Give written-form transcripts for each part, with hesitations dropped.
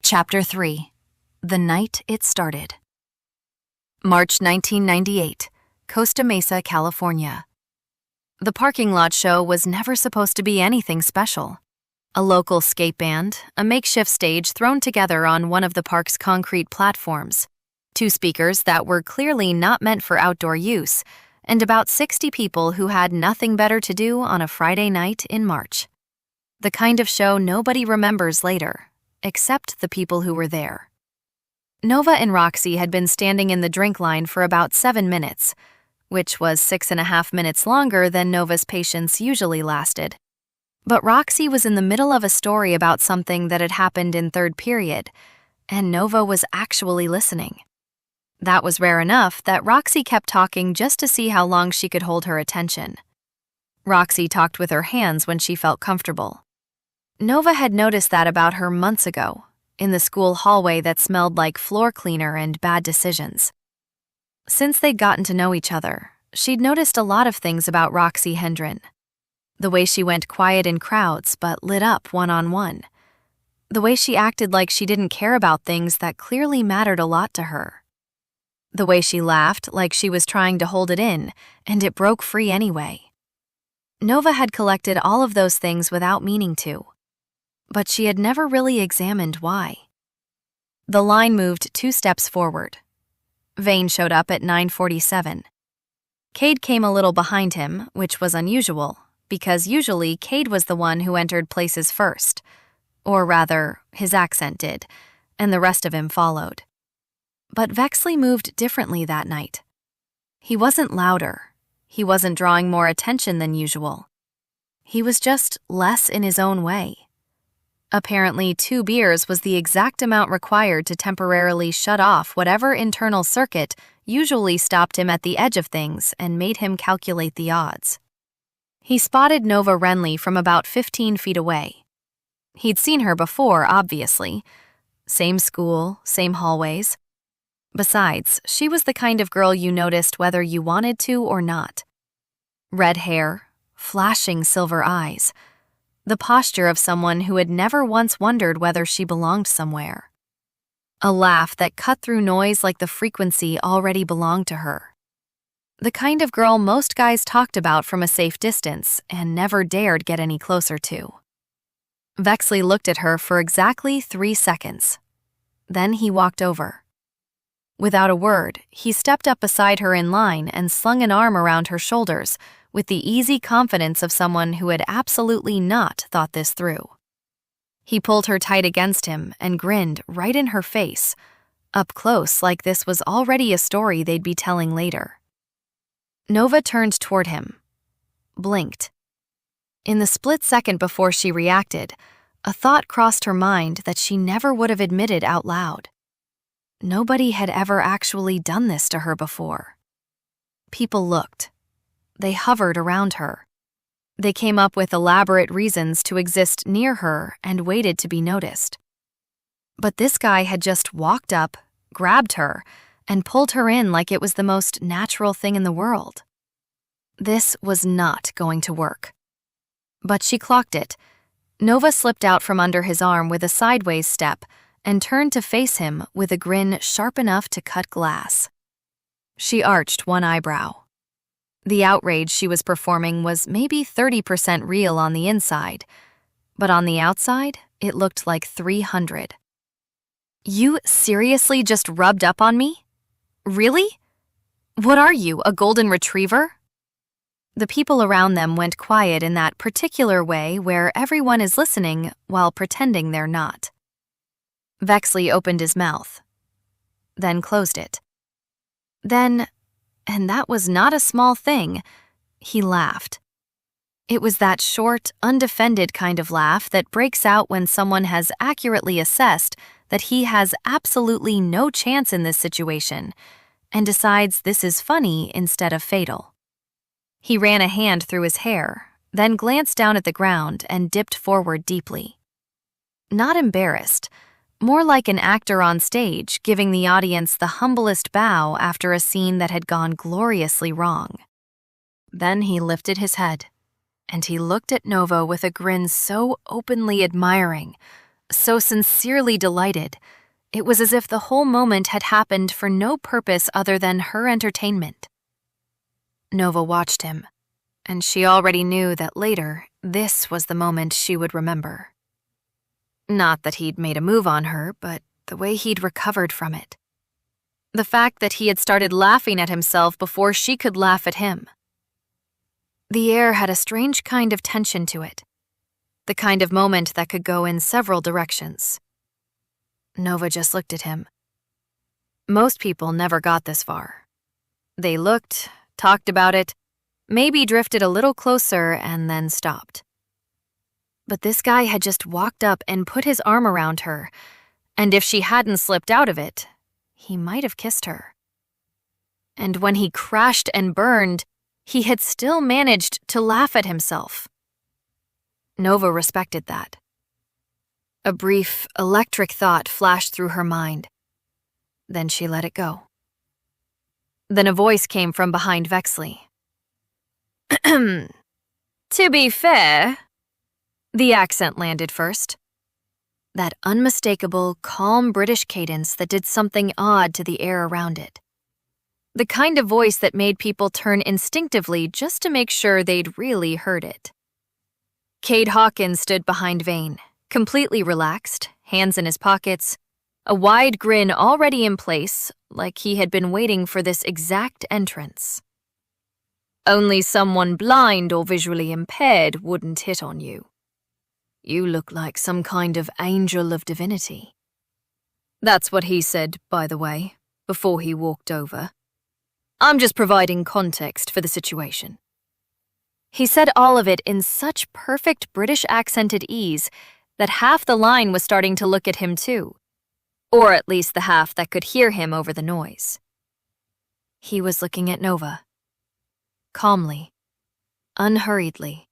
Chapter 3. The Night It Started. March 1998, Costa Mesa, California. The parking lot show was never supposed to be anything special. A local skate band, a makeshift stage thrown together on one of the park's concrete platforms, 2 speakers that were clearly not meant for outdoor use, and about 60 people who had nothing better to do on a Friday night in March. The kind of show nobody remembers later, except the people who were there. Nova and Roxy had been standing in the drink line for about 7 minutes, which was 6.5 minutes longer than Nova's patience usually lasted. But Roxy was in the middle of a story about something that had happened in third period, and Nova was actually listening. That was rare enough that Roxy kept talking just to see how long she could hold her attention. Roxy talked with her hands when she felt comfortable. Nova had noticed that about her months ago, in the school hallway that smelled like floor cleaner and bad decisions. Since they'd gotten to know each other, she'd noticed a lot of things about Roxy Hendren. The way she went quiet in crowds but lit up one-on-one. The way she acted like she didn't care about things that clearly mattered a lot to her. The way she laughed like she was trying to hold it in, and it broke free anyway. Nova had collected all of those things without meaning to, but she had never really examined why. The line moved 2 steps forward. Vane showed up at 9:47. Cayde came a little behind him, which was unusual, because usually Cayde was the one who entered places first. Or rather, his accent did, and the rest of him followed. But Vexley moved differently that night. He wasn't louder. He wasn't drawing more attention than usual. He was just less in his own way. Apparently, 2 beers was the exact amount required to temporarily shut off whatever internal circuit usually stopped him at the edge of things and made him calculate the odds. He spotted Nova Renly from about 15 feet away. He'd seen her before, obviously. Same school, same hallways. Besides, she was the kind of girl you noticed whether you wanted to or not. Red hair, flashing silver eyes. The posture of someone who had never once wondered whether she belonged somewhere. A laugh that cut through noise like the frequency already belonged to her. The kind of girl most guys talked about from a safe distance and never dared get any closer to. Vexley looked at her for exactly 3 seconds. Then he walked over. Without a word, he stepped up beside her in line and slung an arm around her shoulders with the easy confidence of someone who had absolutely not thought this through. He pulled her tight against him and grinned right in her face, up close like this was already a story they'd be telling later. Nova turned toward him, blinked. In the split second before she reacted, a thought crossed her mind that she never would have admitted out loud. Nobody had ever actually done this to her before. People looked. They hovered around her. They came up with elaborate reasons to exist near her and waited to be noticed. But this guy had just walked up, grabbed her, and pulled her in like it was the most natural thing in the world. This was not going to work. But she clocked it. Nova slipped out from under his arm with a sideways step and turned to face him with a grin sharp enough to cut glass. She arched one eyebrow. The outrage she was performing was maybe 30% real on the inside, but on the outside, it looked like 300. You seriously just rubbed up on me? Really? What are you, a golden retriever? The people around them went quiet in that particular way where everyone is listening while pretending they're not. Vexley opened his mouth, then closed it. Then, and that was not a small thing, he laughed. It was that short, undefended kind of laugh that breaks out when someone has accurately assessed that he has absolutely no chance in this situation and decides this is funny instead of fatal. He ran a hand through his hair, then glanced down at the ground and dipped forward deeply. Not embarrassed, more like an actor on stage giving the audience the humblest bow after a scene that had gone gloriously wrong. Then he lifted his head, and he looked at Nova with a grin so openly admiring, so sincerely delighted. It was as if the whole moment had happened for no purpose other than her entertainment. Nova watched him, and she already knew that later, this was the moment she would remember. Not that he'd made a move on her, but the way he'd recovered from it. The fact that he had started laughing at himself before she could laugh at him. The air had a strange kind of tension to it, the kind of moment that could go in several directions. Nova just looked at him. Most people never got this far. They looked, talked about it, maybe drifted a little closer and then stopped. But this guy had just walked up and put his arm around her, and if she hadn't slipped out of it, he might have kissed her. And when he crashed and burned, he had still managed to laugh at himself. Nova respected that. A brief, electric thought flashed through her mind. Then she let it go. Then a voice came from behind Vexley. To be fair, the accent landed first. That unmistakable, calm British cadence that did something odd to the air around it. The kind of voice that made people turn instinctively just to make sure they'd really heard it. Cayde Hawkins stood behind Vane, completely relaxed, hands in his pockets, a wide grin already in place, like he had been waiting for this exact entrance. Only someone blind or visually impaired wouldn't hit on you. You look like some kind of angel of divinity. That's what he said, by the way, before he walked over. I'm just providing context for the situation. He said all of it in such perfect British accented ease that half the line was starting to look at him too, or at least the half that could hear him over the noise. He was looking at Nova. Calmly, unhurriedly.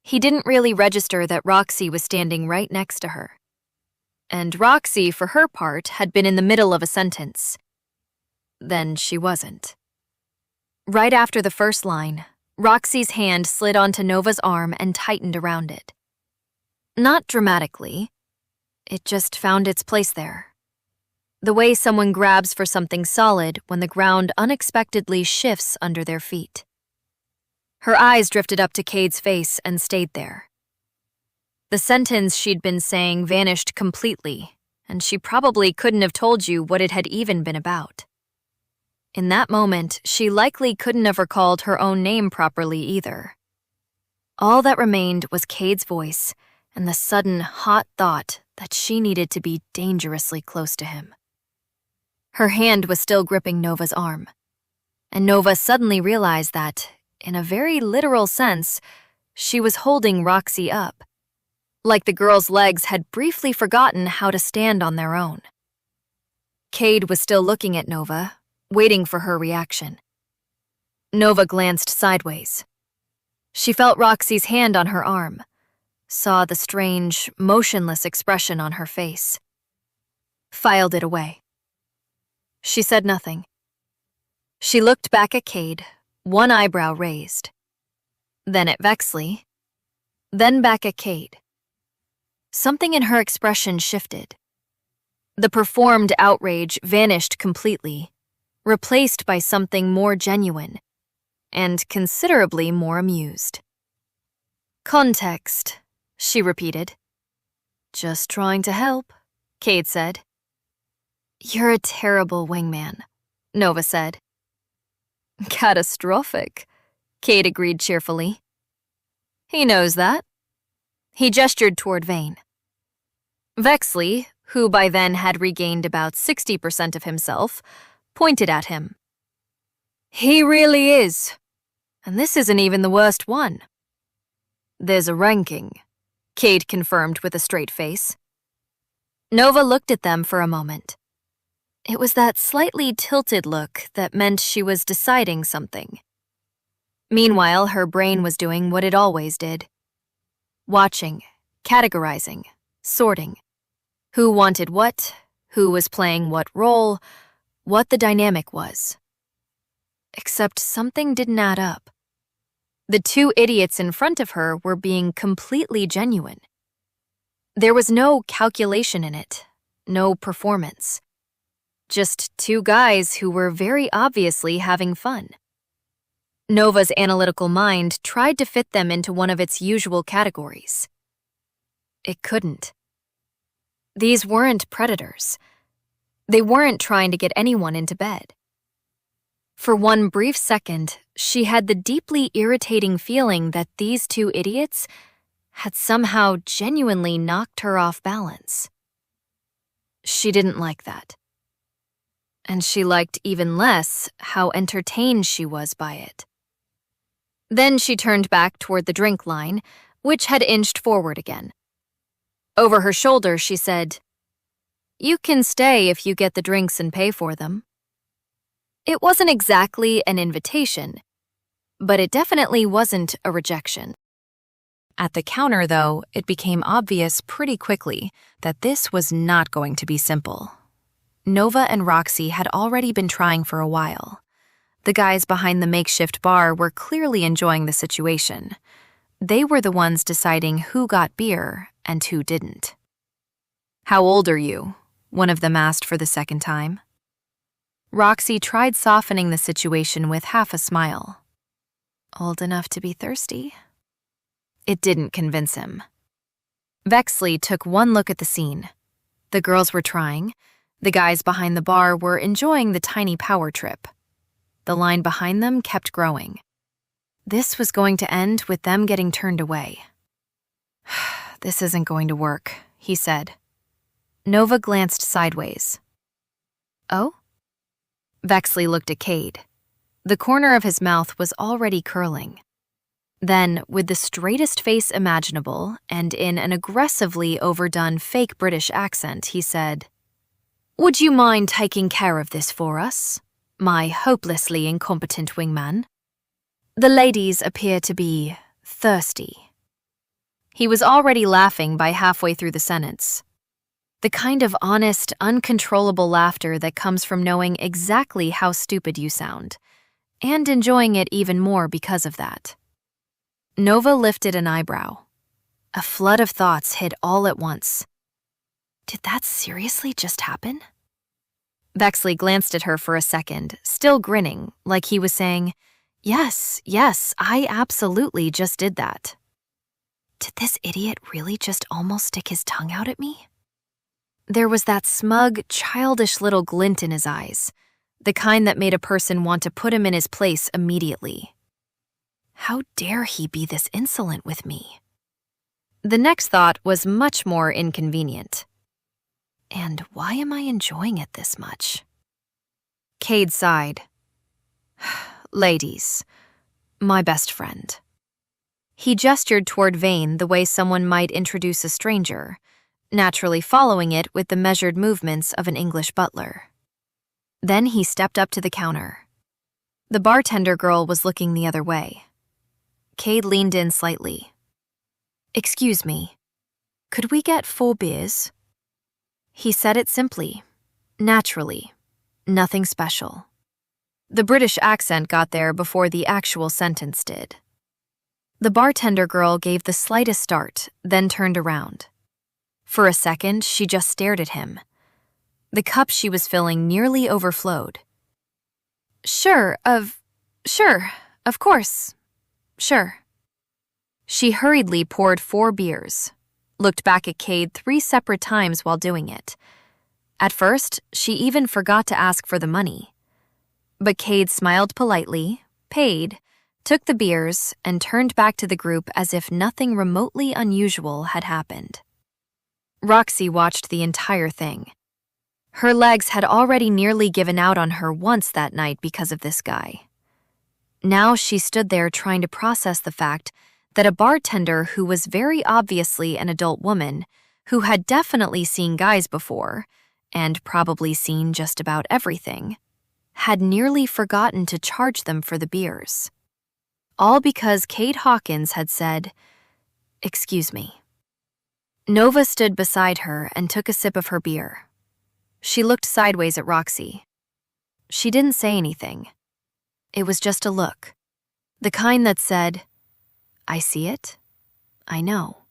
He didn't really register that Roxy was standing right next to her. And Roxy, for her part, had been in the middle of a sentence. Then she wasn't. Right after the first line, Roxy's hand slid onto Nova's arm and tightened around it. Not dramatically. It just found its place there. The way someone grabs for something solid when the ground unexpectedly shifts under their feet. Her eyes drifted up to Cayde's face and stayed there. The sentence she'd been saying vanished completely, and she probably couldn't have told you what it had even been about. In that moment, she likely couldn't have recalled her own name properly either. All that remained was Cayde's voice and the sudden, hot thought that she needed to be dangerously close to him. Her hand was still gripping Nova's arm, and Nova suddenly realized that, in a very literal sense, she was holding Roxy up, like the girl's legs had briefly forgotten how to stand on their own. Cayde was still looking at Nova, waiting for her reaction. Nova glanced sideways. She felt Roxy's hand on her arm, saw the strange, motionless expression on her face. Filed it away. She said nothing. She looked back at Cayde, one eyebrow raised. Then at Vexley. Then back at Cayde. Something in her expression shifted. The performed outrage vanished completely, replaced by something more genuine, and considerably more amused. Context, she repeated. Just trying to help, Cayde said. You're a terrible wingman, Nova said. Catastrophic, Cayde agreed cheerfully. He knows that. He gestured toward Vane. Vexley, who by then had regained about 60% of himself, pointed at him. He really is. And this isn't even the worst one. There's a ranking, Cayde confirmed with a straight face. Nova looked at them for a moment. It was that slightly tilted look that meant she was deciding something. Meanwhile, her brain was doing what it always did. Watching, categorizing, sorting. Who wanted what, who was playing what role, what the dynamic was. Except something didn't add up. The two idiots in front of her were being completely genuine. There was no calculation in it, no performance. Just two guys who were very obviously having fun. Nova's analytical mind tried to fit them into one of its usual categories. It couldn't. These weren't predators. They weren't trying to get anyone into bed. For one brief second, she had the deeply irritating feeling that these two idiots had somehow genuinely knocked her off balance. She didn't like that. And she liked even less how entertained she was by it. Then she turned back toward the drink line, which had inched forward again. Over her shoulder, she said, "You can stay if you get the drinks and pay for them." It wasn't exactly an invitation, but it definitely wasn't a rejection. At the counter, though, it became obvious pretty quickly that this was not going to be simple. Nova and Roxy had already been trying for a while. The guys behind the makeshift bar were clearly enjoying the situation. They were the ones deciding who got beer and who didn't. "How old are you?" one of them asked for the second time. Roxy tried softening the situation with half a smile. "Old enough to be thirsty?" It didn't convince him. Vexley took one look at the scene. The girls were trying. The guys behind the bar were enjoying the tiny power trip. The line behind them kept growing. This was going to end with them getting turned away. "This isn't going to work," he said. Nova glanced sideways. "Oh?" Vexley looked at Cayde. The corner of his mouth was already curling. Then, with the straightest face imaginable and in an aggressively overdone fake British accent, he said, "Would you mind taking care of this for us, my hopelessly incompetent wingman? The ladies appear to be thirsty." He was already laughing by halfway through the sentence. The kind of honest, uncontrollable laughter that comes from knowing exactly how stupid you sound, and enjoying it even more because of that. Nova lifted an eyebrow. A flood of thoughts hit all at once. Did that seriously just happen? Vexley glanced at her for a second, still grinning, like he was saying, Yes, I absolutely just did that." Did this idiot really just almost stick his tongue out at me? There was that smug, childish little glint in his eyes, the kind that made a person want to put him in his place immediately. How dare he be this insolent with me? The next thought was much more inconvenient. And why am I enjoying it this much? Cayde sighed. "Ladies, my best friend." He gestured toward Vane the way someone might introduce a stranger, naturally following it with the measured movements of an English butler. Then he stepped up to the counter. The bartender girl was looking the other way. Cayde leaned in slightly. "Excuse me, could we get 4 beers? He said it simply, naturally, nothing special. The British accent got there before the actual sentence did. The bartender girl gave the slightest start, then turned around. For a second, she just stared at him. The cup she was filling nearly overflowed. Sure, of course. Sure." She hurriedly poured 4 beers, looked back at Cayde 3 separate times while doing it. At first, she even forgot to ask for the money. But Cayde smiled politely, paid, took the beers, and turned back to the group as if nothing remotely unusual had happened. Roxy watched the entire thing. Her legs had already nearly given out on her once that night because of this guy. Now she stood there trying to process the fact that a bartender who was very obviously an adult woman, who had definitely seen guys before, and probably seen just about everything, had nearly forgotten to charge them for the beers. All because Cayde Hawkins had said, "Excuse me." Nova stood beside her and took a sip of her beer. She looked sideways at Roxy. She didn't say anything. It was just a look, the kind that said, "I see it. I know."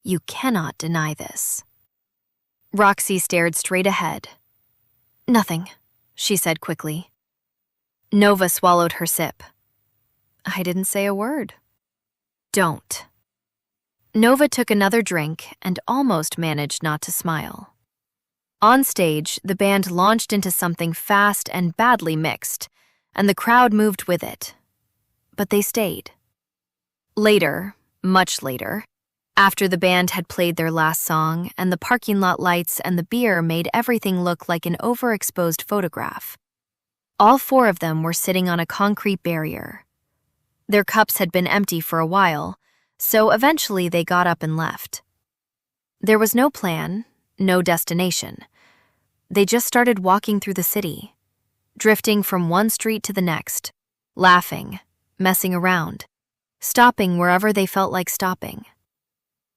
You cannot deny this." Roxy stared straight ahead. "Nothing," she said quickly. Nova swallowed her sip. "I didn't say a word." "Don't." Nova took another drink and almost managed not to smile. On stage, the band launched into something fast and badly mixed, and the crowd moved with it. But they stayed. Later, much later, after the band had played their last song and the parking lot lights and the beer made everything look like an overexposed photograph, all four of them were sitting on a concrete barrier. Their cups had been empty for a while, so eventually they got up and left. There was no plan, no destination. They just started walking through the city, drifting from one street to the next, laughing, messing around, stopping wherever they felt like stopping.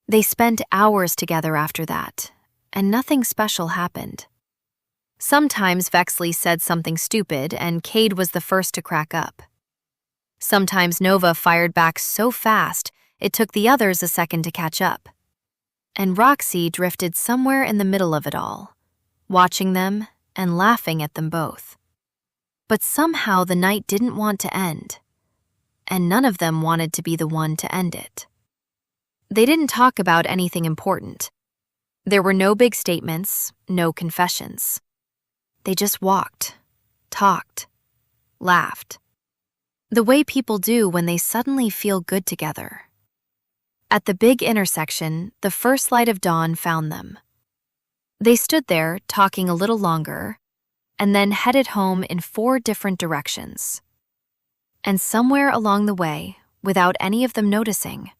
They spent hours together after that, and nothing special happened. Sometimes Vexley said something stupid and Cayde was the first to crack up. Sometimes Nova fired back so fast it took the others a second to catch up. And Roxy drifted somewhere in the middle of it all, watching them and laughing at them both. But somehow the night didn't want to end, and none of them wanted to be the one to end it. They didn't talk about anything important. There were no big statements, no confessions. They just walked, talked, laughed. The way people do when they suddenly feel good together. At the big intersection, the first light of dawn found them. They stood there, talking a little longer, and then headed home in 4 different directions. And somewhere along the way, without any of them noticing,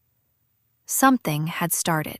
something had started.